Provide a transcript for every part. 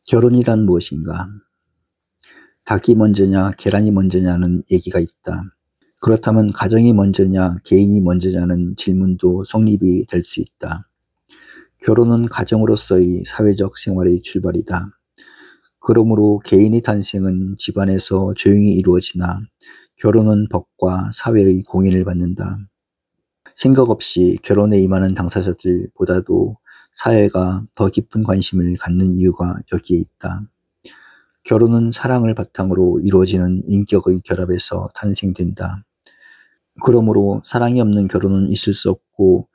결혼이란 무엇인가? 닭이 먼저냐, 계란이 먼저냐는 얘기가 있다. 그렇다면 가정이 먼저냐, 개인이 먼저냐는 질문도 성립이 될 수 있다. 결혼은 가정으로서의 사회적 생활의 출발이다. 그러므로 개인의 탄생은 집안에서 조용히 이루어지나 결혼은 법과 사회의 공인을 받는다. 생각 없이 결혼에 임하는 당사자들보다도 사회가 더 깊은 관심을 갖는 이유가 여기에 있다. 결혼은 사랑을 바탕으로 이루어지는 인격의 결합에서 탄생된다. 그러므로 사랑이 없는 결혼은 있을 수 없고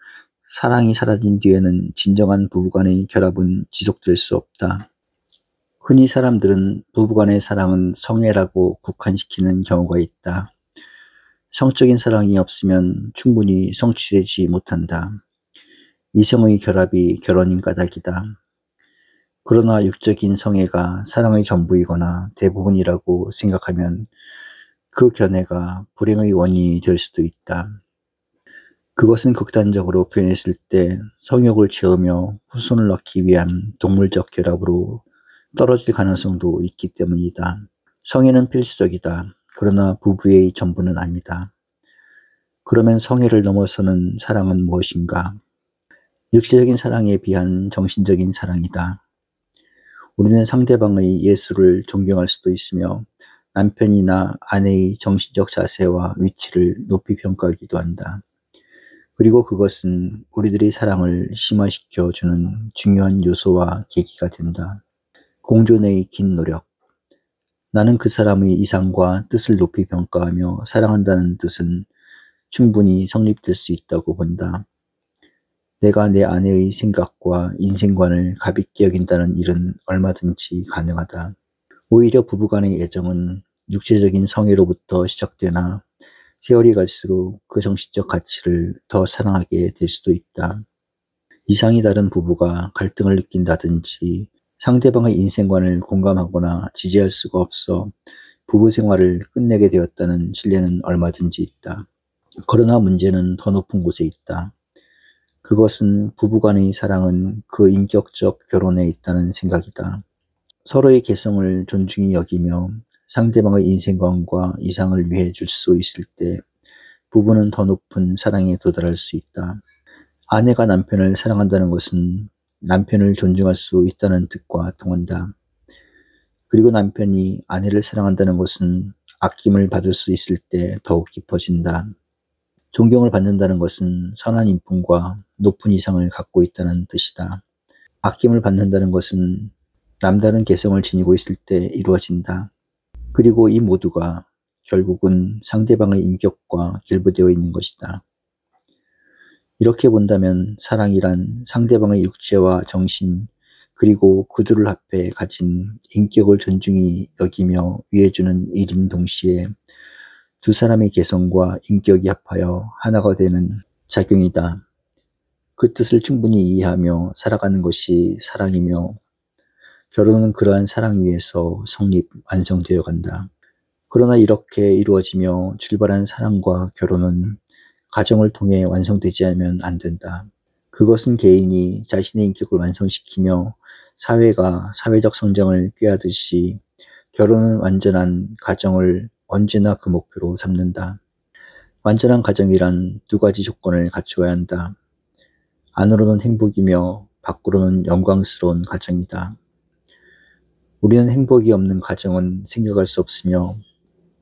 사랑이 사라진 뒤에는 진정한 부부간의 결합은 지속될 수 없다. 흔히 사람들은 부부간의 사랑은 성애라고 국한시키는 경우가 있다. 성적인 사랑이 없으면 충분히 성취되지 못한다. 이성의 결합이 결혼인 까닭이다. 그러나 육적인 성애가 사랑의 전부이거나 대부분이라고 생각하면 그 견해가 불행의 원인이 될 수도 있다. 그것은 극단적으로 표현했을 때 성욕을 채우며 후손을 낳기 위한 동물적 결합으로 떨어질 가능성도 있기 때문이다. 성애는 필수적이다. 그러나 부부의 전부는 아니다. 그러면 성애를 넘어서는 사랑은 무엇인가? 육체적인 사랑에 비한 정신적인 사랑이다. 우리는 상대방의 예술을 존경할 수도 있으며 남편이나 아내의 정신적 자세와 위치를 높이 평가하기도 한다. 그리고 그것은 우리들의 사랑을 심화시켜주는 중요한 요소와 계기가 된다. 공존의 긴 노력. 나는 그 사람의 이상과 뜻을 높이 평가하며 사랑한다는 뜻은 충분히 성립될 수 있다고 본다. 내가 내 아내의 생각과 인생관을 가볍게 여긴다는 일은 얼마든지 가능하다. 오히려 부부간의 애정은 육체적인 성애로부터 시작되나 세월이 갈수록 그 정신적 가치를 더 사랑하게 될 수도 있다. 이상이 다른 부부가 갈등을 느낀다든지 상대방의 인생관을 공감하거나 지지할 수가 없어 부부 생활을 끝내게 되었다는 신뢰는 얼마든지 있다. 그러나 문제는 더 높은 곳에 있다. 그것은 부부간의 사랑은 그 인격적 결혼에 있다는 생각이다. 서로의 개성을 존중히 여기며 상대방의 인생관과 이상을 위해 줄 수 있을 때 부부는 더 높은 사랑에 도달할 수 있다. 아내가 남편을 사랑한다는 것은 남편을 존중할 수 있다는 뜻과 통한다. 그리고 남편이 아내를 사랑한다는 것은 아낌을 받을 수 있을 때 더욱 깊어진다. 존경을 받는다는 것은 선한 인품과 높은 이상을 갖고 있다는 뜻이다. 아낌을 받는다는 것은 남다른 개성을 지니고 있을 때 이루어진다. 그리고 이 모두가 결국은 상대방의 인격과 결부되어 있는 것이다. 이렇게 본다면 사랑이란 상대방의 육체와 정신 그리고 그들을 합해 가진 인격을 존중히 여기며 위해주는 일인 동시에 두 사람의 개성과 인격이 합하여 하나가 되는 작용이다. 그 뜻을 충분히 이해하며 살아가는 것이 사랑이며 결혼은 그러한 사랑 위에서 성립, 완성되어 간다. 그러나 이렇게 이루어지며 출발한 사랑과 결혼은 가정을 통해 완성되지 않으면 안 된다. 그것은 개인이 자신의 인격을 완성시키며 사회가 사회적 성장을 꾀하듯이 결혼은 완전한 가정을 언제나 그 목표로 삼는다. 완전한 가정이란 두 가지 조건을 갖추어야 한다. 안으로는 행복이며 밖으로는 영광스러운 가정이다. 우리는 행복이 없는 가정은 생각할 수 없으며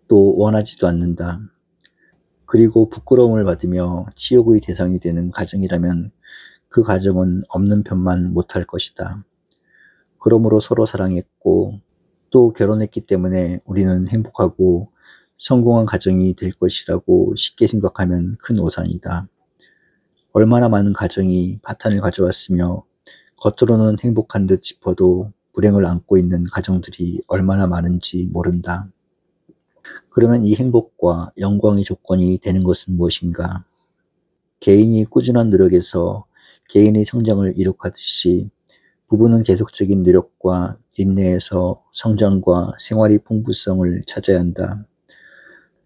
또 원하지도 않는다. 그리고 부끄러움을 받으며 치욕의 대상이 되는 가정이라면 그 가정은 없는 편만 못할 것이다. 그러므로 서로 사랑했고 또 결혼했기 때문에 우리는 행복하고 성공한 가정이 될 것이라고 쉽게 생각하면 큰 오산이다. 얼마나 많은 가정이 파탄을 가져왔으며 겉으로는 행복한 듯 싶어도 불행을 안고 있는 가정들이 얼마나 많은지 모른다. 그러면 이 행복과 영광의 조건이 되는 것은 무엇인가? 개인이 꾸준한 노력에서 개인의 성장을 이룩하듯이 부부는 계속적인 노력과 인내에서 성장과 생활의 풍부성을 찾아야 한다.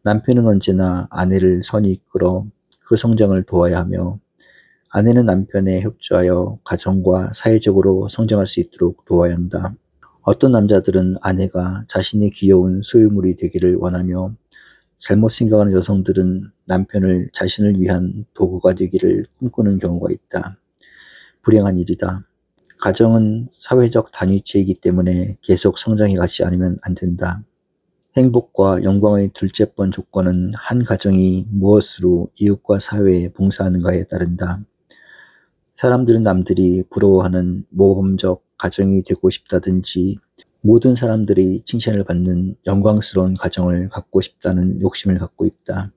남편은 언제나 아내를 선히 이끌어 그 성장을 도와야 하며 아내는 남편에 협조하여 가정과 사회적으로 성장할 수 있도록 도와야 한다. 어떤 남자들은 아내가 자신의 귀여운 소유물이 되기를 원하며 잘못 생각하는 여성들은 남편을 자신을 위한 도구가 되기를 꿈꾸는 경우가 있다. 불행한 일이다. 가정은 사회적 단위체이기 때문에 계속 성장해 가지 않으면 안 된다. 행복과 영광의 둘째번 조건은 한 가정이 무엇으로 이웃과 사회에 봉사하는가에 따른다. 사람들은 남들이 부러워하는 모범적 가정이 되고 싶다든지 모든 사람들이 칭찬을 받는 영광스러운 가정을 갖고 싶다는 욕심을 갖고 있다.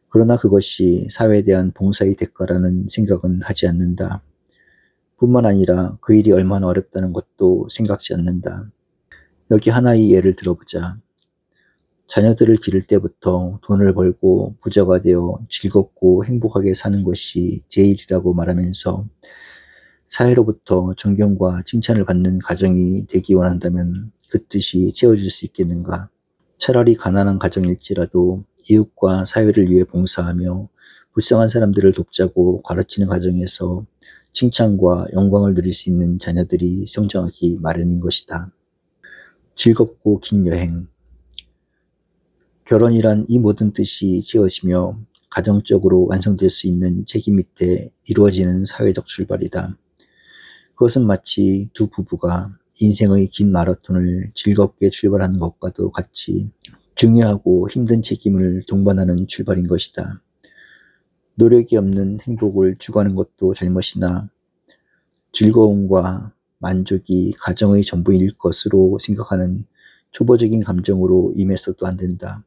그러나 그것이 사회에 대한 봉사의 대가라는 생각은 하지 않는다. 뿐만 아니라 그 일이 얼마나 어렵다는 것도 생각지 않는다. 여기 하나의 예를 들어보자. 자녀들을 기를 때부터 돈을 벌고 부자가 되어 즐겁고 행복하게 사는 것이 제일이라고 말하면서 사회로부터 존경과 칭찬을 받는 가정이 되기 원한다면 그 뜻이 채워질 수 있겠는가? 차라리 가난한 가정일지라도 이웃과 사회를 위해 봉사하며 불쌍한 사람들을 돕자고 가르치는 가정에서 칭찬과 영광을 누릴 수 있는 자녀들이 성장하기 마련인 것이다. 즐겁고 긴 여행. 결혼이란 이 모든 뜻이 채워지며 가정적으로 완성될 수 있는 책임 밑에 이루어지는 사회적 출발이다. 그것은 마치 두 부부가 인생의 긴 마라톤을 즐겁게 출발하는 것과도 같이 중요하고 힘든 책임을 동반하는 출발인 것이다. 노력이 없는 행복을 추구하는 것도 잘못이나 즐거움과 만족이 가정의 전부일 것으로 생각하는 초보적인 감정으로 임해서도 안 된다.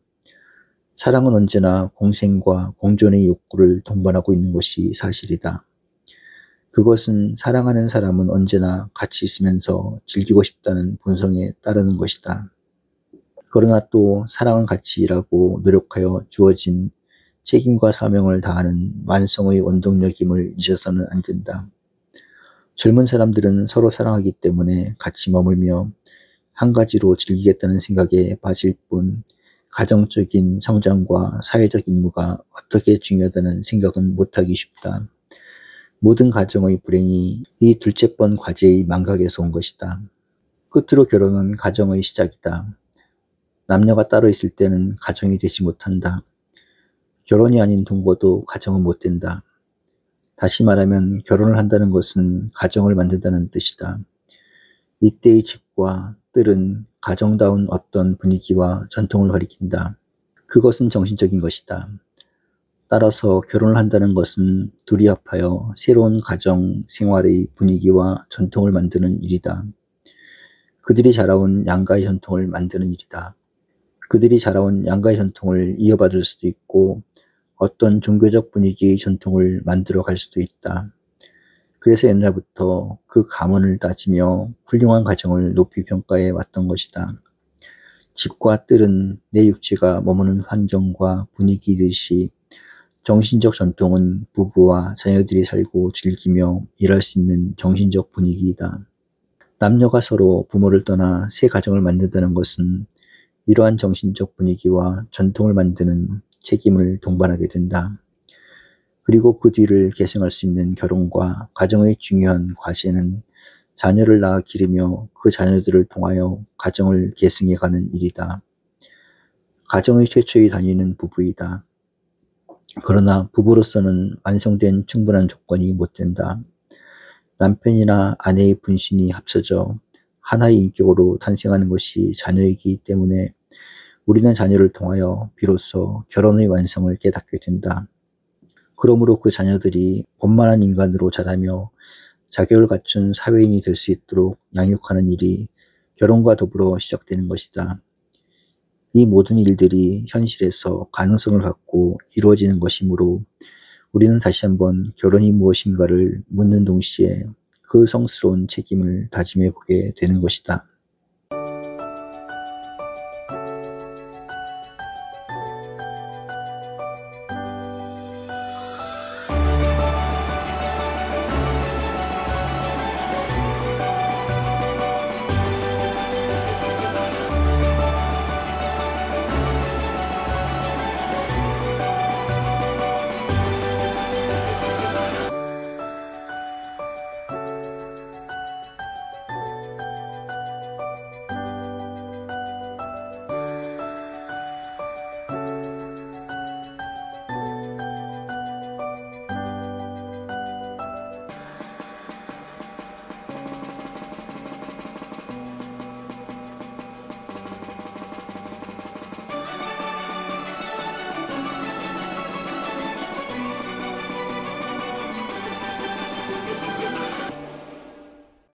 사랑은 언제나 공생과 공존의 욕구를 동반하고 있는 것이 사실이다. 그것은 사랑하는 사람은 언제나 같이 있으면서 즐기고 싶다는 본성에 따르는 것이다. 그러나 또 사랑은 같이 일하고 노력하여 주어진 책임과 사명을 다하는 완성의 원동력임을 잊어서는 안 된다. 젊은 사람들은 서로 사랑하기 때문에 같이 머물며 한 가지로 즐기겠다는 생각에 빠질 뿐 가정적인 성장과 사회적 임무가 어떻게 중요하다는 생각은 못하기 쉽다. 모든 가정의 불행이 이 둘째번 과제의 망각에서 온 것이다. 끝으로 결혼은 가정의 시작이다. 남녀가 따로 있을 때는 가정이 되지 못한다. 결혼이 아닌 동거도 가정은 못 된다. 다시 말하면 결혼을 한다는 것은 가정을 만든다는 뜻이다. 이때의 집과 뜰은 가정다운 어떤 분위기와 전통을 가리킨다. 그것은 정신적인 것이다. 따라서 결혼을 한다는 것은 둘이 합하여 새로운 가정 생활의 분위기와 전통을 만드는 일이다. 그들이 자라온 양가의 전통을 만드는 일이다. 그들이 자라온 양가의 전통을 이어받을 수도 있고 어떤 종교적 분위기의 전통을 만들어 갈 수도 있다. 그래서 옛날부터 그 가문을 따지며 훌륭한 가정을 높이 평가해 왔던 것이다. 집과 뜰은 내 육체가 머무는 환경과 분위기듯이 정신적 전통은 부부와 자녀들이 살고 즐기며 일할 수 있는 정신적 분위기이다. 남녀가 서로 부모를 떠나 새 가정을 만든다는 것은 이러한 정신적 분위기와 전통을 만드는 책임을 동반하게 된다. 그리고 그 뒤를 계승할 수 있는 결혼과 가정의 중요한 과제는 자녀를 낳아 기르며 그 자녀들을 통하여 가정을 계승해가는 일이다. 가정의 최초의 단위는 부부이다. 그러나 부부로서는 완성된 충분한 조건이 못 된다. 남편이나 아내의 분신이 합쳐져 하나의 인격으로 탄생하는 것이 자녀이기 때문에 우리는 자녀를 통하여 비로소 결혼의 완성을 깨닫게 된다. 그러므로 그 자녀들이 원만한 인간으로 자라며 자격을 갖춘 사회인이 될 수 있도록 양육하는 일이 결혼과 더불어 시작되는 것이다. 이 모든 일들이 현실에서 가능성을 갖고 이루어지는 것이므로 우리는 다시 한번 결혼이 무엇인가를 묻는 동시에 그 성스러운 책임을 다짐해 보게 되는 것이다.